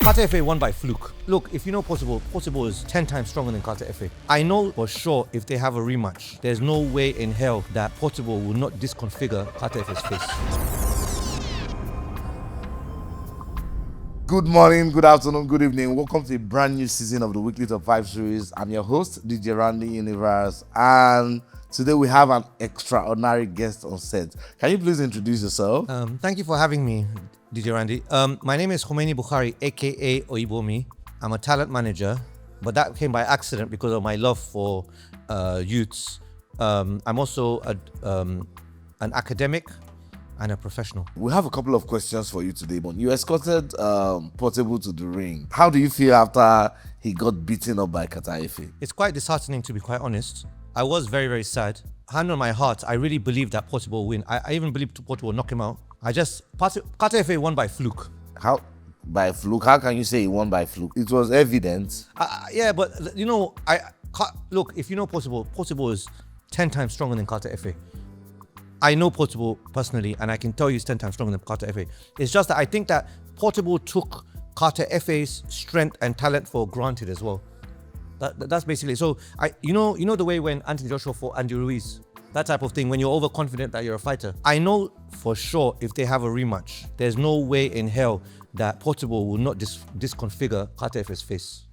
Kata FA won by fluke. Look, if you know Possible, Possible is 10 times stronger than Kata FA. I know for sure if they have a rematch, there's no way in hell that Possible will not disconfigure Kata FA's face. Good morning, good afternoon, good evening. Welcome to a brand new season of the Weekly Top 5 series. I'm your host, DJ Randy Universe, and today we have an extraordinary guest on set. Can you please introduce yourself? Thank you for having me, DJ Randy. My name is Khomeini Bukhari, aka Oyibo. I'm a talent manager, but that came by accident because of my love for youths. I'm also an academic and a professional. We have a couple of questions for you today, but you escorted Portable to the ring. How do you feel after he got beaten up by Kata FA? It's quite disheartening, to be quite honest. I was very, very sad. Hand on my heart, I really believed that Portable will win. I even believed Portable will knock him out. Kata FA won by fluke. How? By fluke? How can you say he won by fluke? It was evident. Yeah, but you know, look, if you know Portable is 10 times stronger than Kata FA. I know Portable personally, and I can tell you he's 10 times stronger than Kata FA. It's just that I think that Portable took Kata FA's strength and talent for granted as well. That's basically so. You know the way when Anthony Joshua fought Andy Ruiz, that type of thing. When you're overconfident that you're a fighter, I know for sure if they have a rematch, there's no way in hell that Portable will not disconfigure Kata FA's face.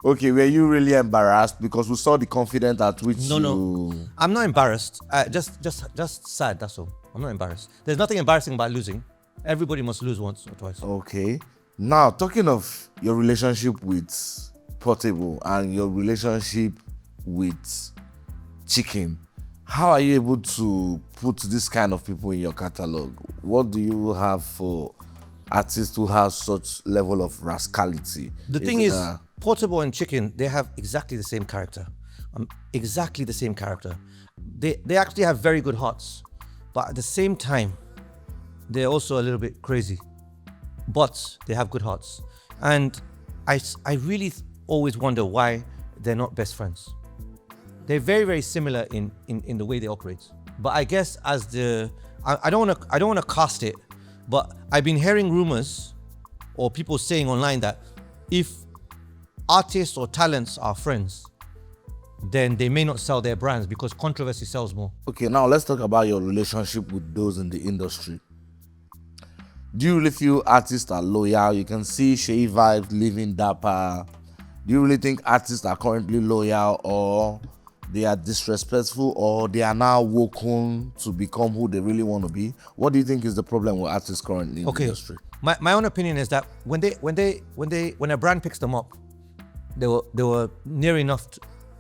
Okay, were you really embarrassed because we saw the confidence at which No, I'm not embarrassed. Just sad. That's all. I'm not embarrassed. There's nothing embarrassing about losing. Everybody must lose once or twice. Okay. Now, talking of your relationship with Portable and your relationship with Chicken, how are you able to put this kind of people in your catalog? What do you have for artists who have such level of rascality? The thing is, Portable and Chicken, they have exactly the same character. Exactly the same character. They actually have very good hearts, but at the same time, they're also a little bit crazy. But they have good hearts. And I really always wonder why they're not best friends. They're very, very similar in the way they operate. But I guess as I don't want to cast it, but I've been hearing rumors or people saying online that if artists or talents are friends, then they may not sell their brands because controversy sells more. Okay, now let's talk about your relationship with those in the industry. Do you really feel artists are loyal? You can see Shay Vibes living dapper. Do you really think artists are currently loyal, or they are disrespectful, or they are now woken to become who they really want to be? What do you think is the problem with artists currently in the industry? My own opinion is that when a brand picks them up, they were near enough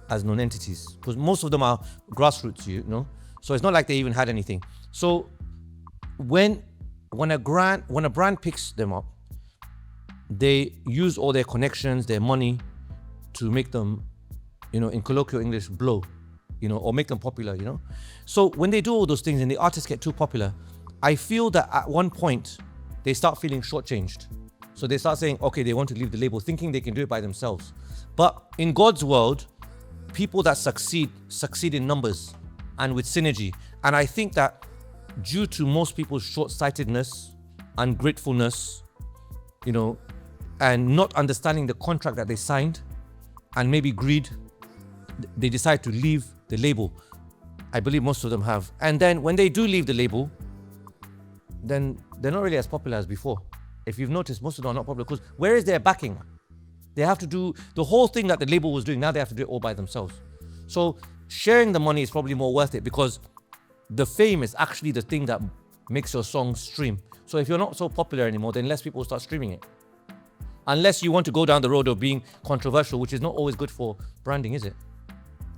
as non-entities, because most of them are grassroots, you know. So it's not like they even had anything. So when a brand picks them up, they use all their connections, their money to make them, you know, in colloquial English, blow, you know, or make them popular, you know. So when they do all those things and the artists get too popular, I feel that at one point they start feeling shortchanged. So they start saying, okay, they want to leave the label, thinking they can do it by themselves. But in God's world, people that succeed in numbers and with synergy. And I think that due to most people's short-sightedness, ungratefulness, you know, and not understanding the contract that they signed, and maybe greed, they decide to leave the label. I believe most of them have. And then when they do leave the label, then they're not really as popular as before. If you've noticed, most of them are not popular because where is their backing? They have to do the whole thing that the label was doing. Now they have to do it all by themselves. So sharing the money is probably more worth it because the fame is actually the thing that makes your song stream. So if you're not so popular anymore, then less people start streaming it. Unless you want to go down the road of being controversial, which is not always good for branding, is it?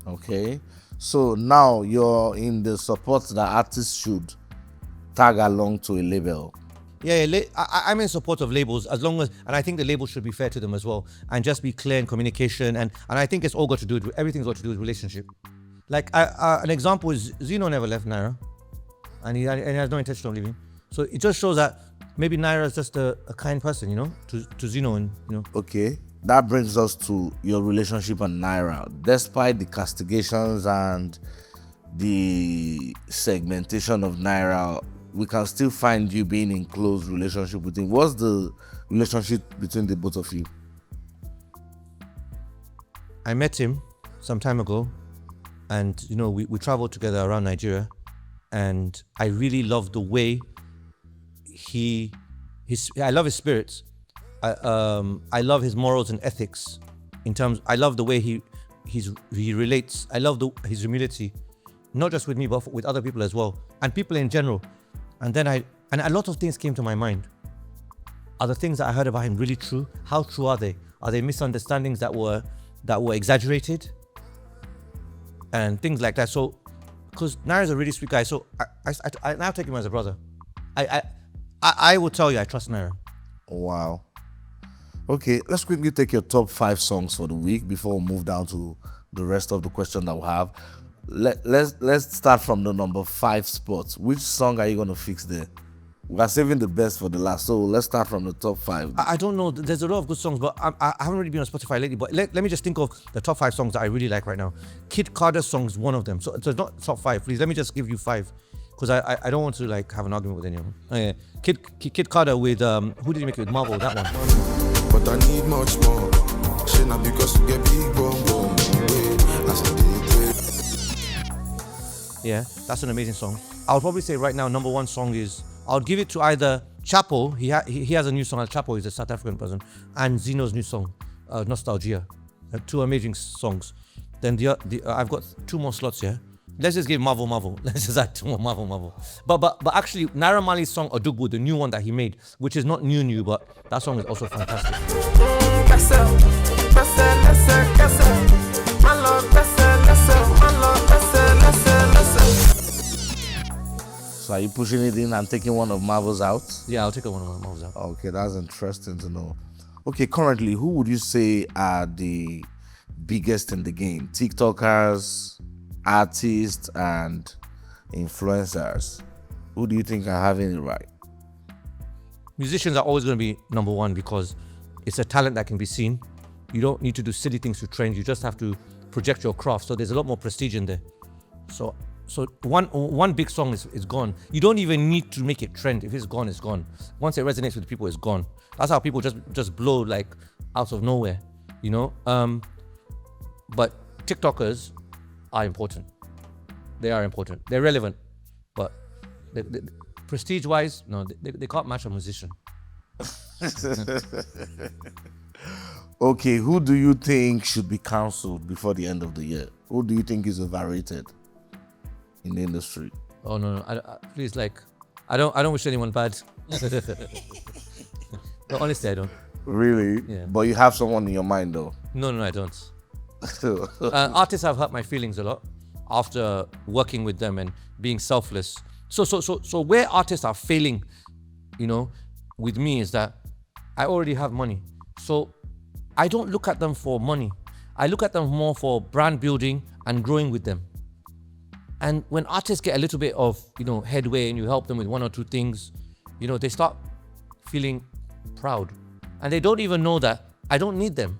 Okay. So now you're in the support that artists should tag along to a label. Yeah, I'm in support of labels as long as, and I think the label should be fair to them as well and just be clear in communication. And I think it's all got to do with, everything's got to do with relationship. Like an example is Zeno never left Naira and he has no intention of leaving. So it just shows that maybe Naira is just a kind person, you know, to Zeno and, you know. Okay. That brings us to your relationship and Naira. Despite the castigations and the segmentation of Naira, we can still find you being in close relationship with him. What's the relationship between the both of you? I met him some time ago, and we traveled together around Nigeria, and I really love the way I love his spirits. I love his morals and ethics. I love the way he relates. I love his humility, not just with me, but with other people as well, and people in general. And then a lot of things came to my mind. Are the things that I heard about him really true? How true are they? Are they misunderstandings that were exaggerated? And things like that. So, because Naira's a really sweet guy, so I now take him as a brother. I will tell you, I trust Naira. Wow. Okay, let's quickly take your top 5 songs for the week before we move down to the rest of the question that we have. Let's start from the number 5 spot. Which song are you gonna fix there? We are saving the best for the last, so let's start from the top 5. I don't know. There's a lot of good songs, but I haven't really been on Spotify lately. But let me just think of the top 5 songs that I really like right now. Kid Carter's song is one of them. So it's not top 5. Please let me just give you 5, because I don't want to like have an argument with anyone. Oh, yeah. Kid Carter with who did he make it with? Marvel, that one. But I need much more. Shit, not because you get big boom. Yeah, that's an amazing song. I would probably say right now number 1 song is, I would give it to either Chapo. He has a new song. Chapo is a South African person, and Zeno's new song, Nostalgia. 2 amazing songs. Then I've got 2 more slots here. Let's just give Marvel. Let's just add 2 more Marvel. But actually, Naira Marley's song Odugbo, the new one that he made, which is not new, but that song is also fantastic. So are you pushing it in and taking one of Marvel's out? Yeah, I'll take one of Marvel's out. Okay, that's interesting to know. Okay, currently, who would you say are the biggest in the game? TikTokers, artists, and influencers. Who do you think are having it right? Musicians are always going to be number 1 because it's a talent that can be seen. You don't need to do silly things to trend. You just have to project your craft. So there's a lot more prestige in there. So one big song is gone. You don't even need to make it trend. If it's gone, it's gone. Once it resonates with people, it's gone. That's how people just blow like out of nowhere, But TikTokers are important. They are important. They're relevant, but prestige-wise, no, they can't match a musician. Okay, who do you think should be cancelled before the end of the year? Who do you think is overrated in the industry? Oh no, please, like, I don't wish anyone bad. No, honestly, I don't. Really? Yeah. But you have someone in your mind, though. No, I don't. Artists have hurt my feelings a lot after working with them and being selfless. So where artists are failing, with me is that I already have money. So I don't look at them for money. I look at them more for brand building and growing with them. And when artists get a little bit of, headway and you help them with 1 or 2 things, they start feeling proud. And they don't even know that I don't need them.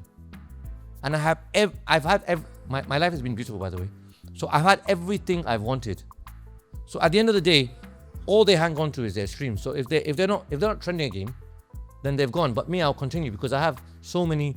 And my life has been beautiful, by the way. So I've had everything I've wanted. So at the end of the day, all they hang on to is their streams. So if they're not trending again, then they've gone. But me, I'll continue because I have so many,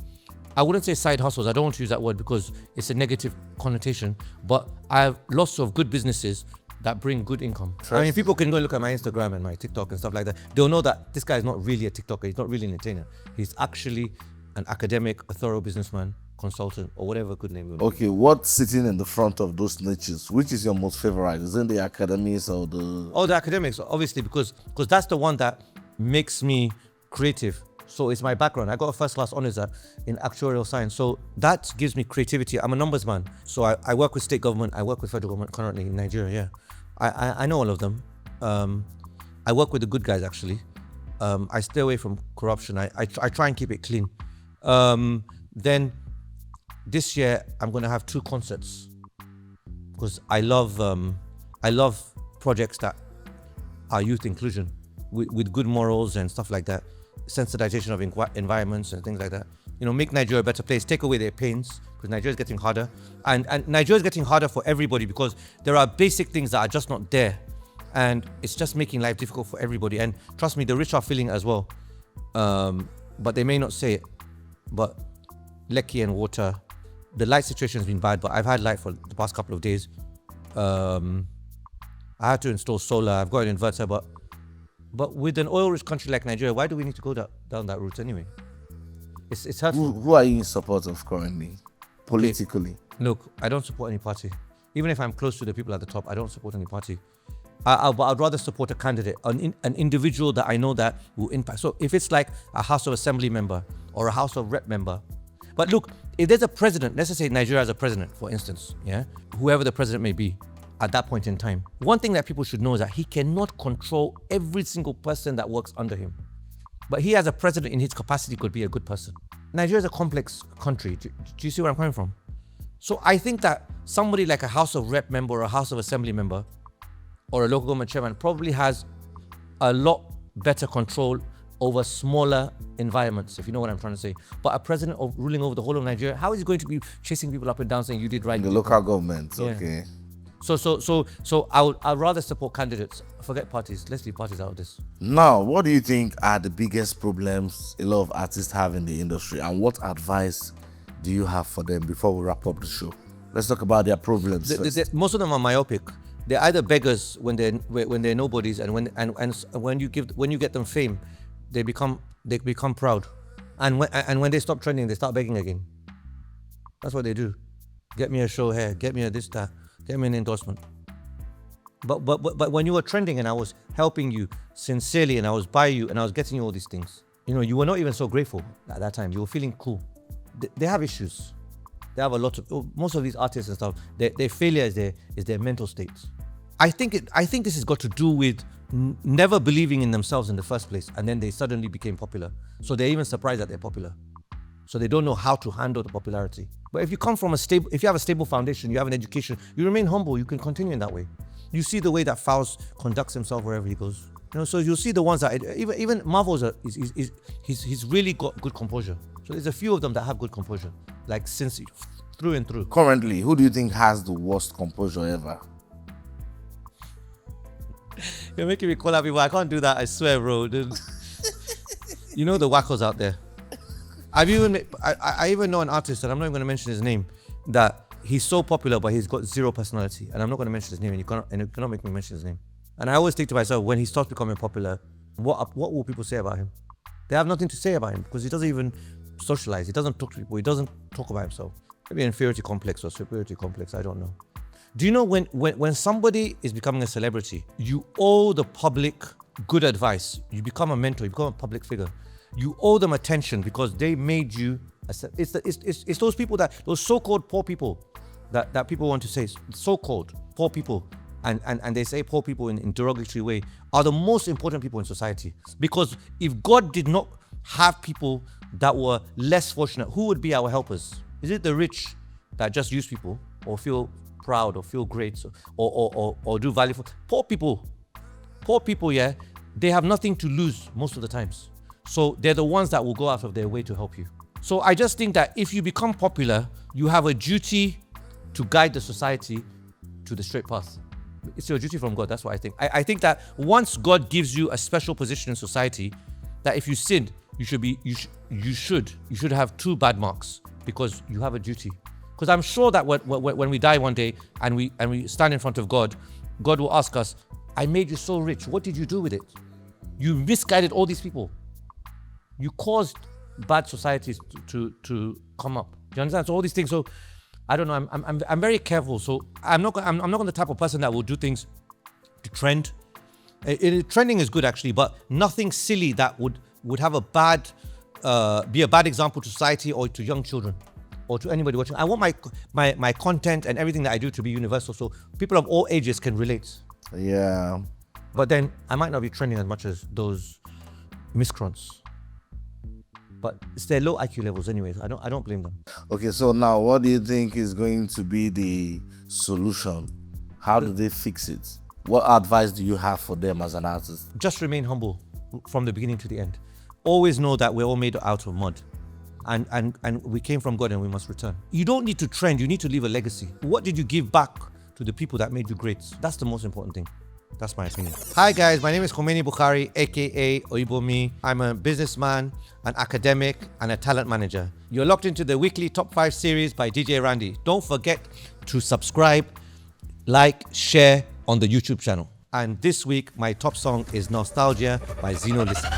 I wouldn't say side hustles. I don't want to use that word because it's a negative connotation. But I have lots of good businesses that bring good income. I mean, people can go and look at my Instagram and my TikTok and stuff like that. They'll know that this guy is not really a TikToker. He's not really an entertainer. He's actually an academic, a thorough businessman, consultant, or whatever good name you want. Okay, what's sitting in the front of those niches? Which is your most favorite? Is it the academics or the... Oh, the academics, obviously, because that's the one that makes me creative. So it's my background. I got a first class honors in actuarial science. So that gives me creativity. I'm a numbers man. So I work with state government. I work with federal government currently in Nigeria, yeah. I know all of them. I work with the good guys, actually. I stay away from corruption. I try and keep it clean. Then this year, I'm going to have 2 concerts because I love projects that are youth inclusion with good morals and stuff like that. Sensitization of environments and things like that. Make Nigeria a better place, take away their pains, because Nigeria is getting harder. And Nigeria is getting harder for everybody because there are basic things that are just not there. and it's just making life difficult for everybody. And trust me, the rich are feeling it as well, but they may not say it. But Lekki and water, the light situation has been bad, but I've had light for the past couple of days. I had to install solar. I've got an inverter, but with an oil-rich country like Nigeria, why do we need to go down that route anyway? It's hurtful. Who are you in support of currently, politically? Look, I don't support any party. Even if I'm close to the people at the top, I don't support any party. I'd rather support a candidate, an individual that I know that will impact. So if it's like a House of Assembly member or a House of Rep member. But look, if there's a president, let's just say Nigeria has a president, for instance, yeah, whoever the president may be at that point in time. One thing that people should know is that he cannot control every single person that works under him. But he as a president in his capacity could be a good person. Nigeria is a complex country. Do you see where I'm coming from? So I think that somebody like a House of Rep member or a House of Assembly member or a local government chairman probably has a lot better control over smaller environments, if you know what I'm trying to say. But a president ruling over the whole of Nigeria, how is he going to be chasing people up and down saying you did right? The local government, Yeah. okay. So I'd rather support candidates. Forget parties. Let's leave parties out of this. Now, what do you think are the biggest problems a lot of artists have in the industry, and what advice do you have for them before we wrap up the show? Let's talk about their problems first. Most of them are myopic. They're either beggars when they're nobodies, and when you get them fame, they become proud, and when they stop trending, they start begging again. That's what they do. Get me a show here. Get me a this that. Get me an endorsement. But when you were trending and I was helping you sincerely and I was by you and I was getting you all these things, you were not even so grateful at that time. You were feeling cool. They have issues. They have a lot of, most of these artists and stuff, their failure is their mental states. I think this has got to do with never believing in themselves in the first place, and then they suddenly became popular. So they're even surprised that they're popular. So they don't know how to handle the popularity. But if you come from if you have a stable foundation, you have an education, you remain humble, you can continue in that way. You see the way that Faust conducts himself wherever he goes. So you'll see the ones that, even Marvel's, he's really got good composure. So there's a few of them that have good composure, like since through and through. Currently, who do you think has the worst composure ever? You're making me call out people. I can't do that, I swear, bro. You know the wackos out there. I even know an artist, and I'm not even going to mention his name, that he's so popular, but he's got zero personality. And I'm not going to mention his name, and you cannot make me mention his name. And I always think to myself, when he starts becoming popular, what will people say about him? They have nothing to say about him because he doesn't even socialize. He doesn't talk to people. He doesn't talk about himself. Maybe inferiority complex or superiority complex. I don't know. Do you know when somebody is becoming a celebrity, you owe the public good advice. You become a mentor. You become a public figure. You owe them attention because they made you. It's those people those so-called poor people that people want to say so-called poor people, and they say poor people in derogatory way are the most important people in society. Because if God did not have people that were less fortunate, who would be our helpers? Is it the rich that just use people or feel proud or feel great or do value for poor people? Yeah, they have nothing to lose most of the times. So they're the ones that will go out of their way to help you. So I just think that if you become popular, you have a duty to guide the society to the straight path. It's your duty from God. That's what I think. I think that once God gives you a special position in society, that if you sin, you should have 2 bad marks because you have a duty. Because I'm sure that when we die one day and we stand in front of God, God will ask us, I made you so rich. What did you do with it? You misguided all these people. You caused bad societies to come up. Do you understand? So all these things. So I don't know. I'm very careful. So I'm not the type of person that will do things to trend. Trending is good actually, but nothing silly that would have be a bad example to society or to young children or to anybody watching. I want my content and everything that I do to be universal, so people of all ages can relate. Yeah. But then I might not be trending as much as those miscreants. But it's their low IQ levels anyways. I don't blame them. Okay, so now what do you think is going to be the solution? How do they fix it? What advice do you have for them as an artist? Just remain humble from the beginning to the end. Always know that we're all made out of mud. And we came from God and we must return. You don't need to trend, you need to leave a legacy. What did you give back to the people that made you great? That's the most important thing. That's my opinion. Hi guys, my name is Khomeini Bukhari, aka Oyibo Me. I'm a businessman, an academic, and a talent manager. You're locked into the weekly top 5 series by DJ Randy. Don't forget to subscribe, like, share on the YouTube channel. And this week, my top song is Nostalgia by Zeno Listen.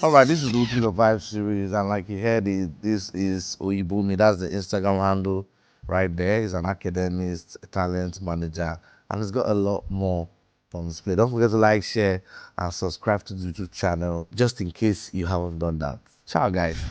All right, this is Looking the Vibe series, and like you heard, this is Oyibumi. That's the Instagram handle right there. He's an academist, a talent manager, and he's got a lot more on display. Don't forget to like, share, and subscribe to the YouTube channel just in case you haven't done that. Ciao, guys.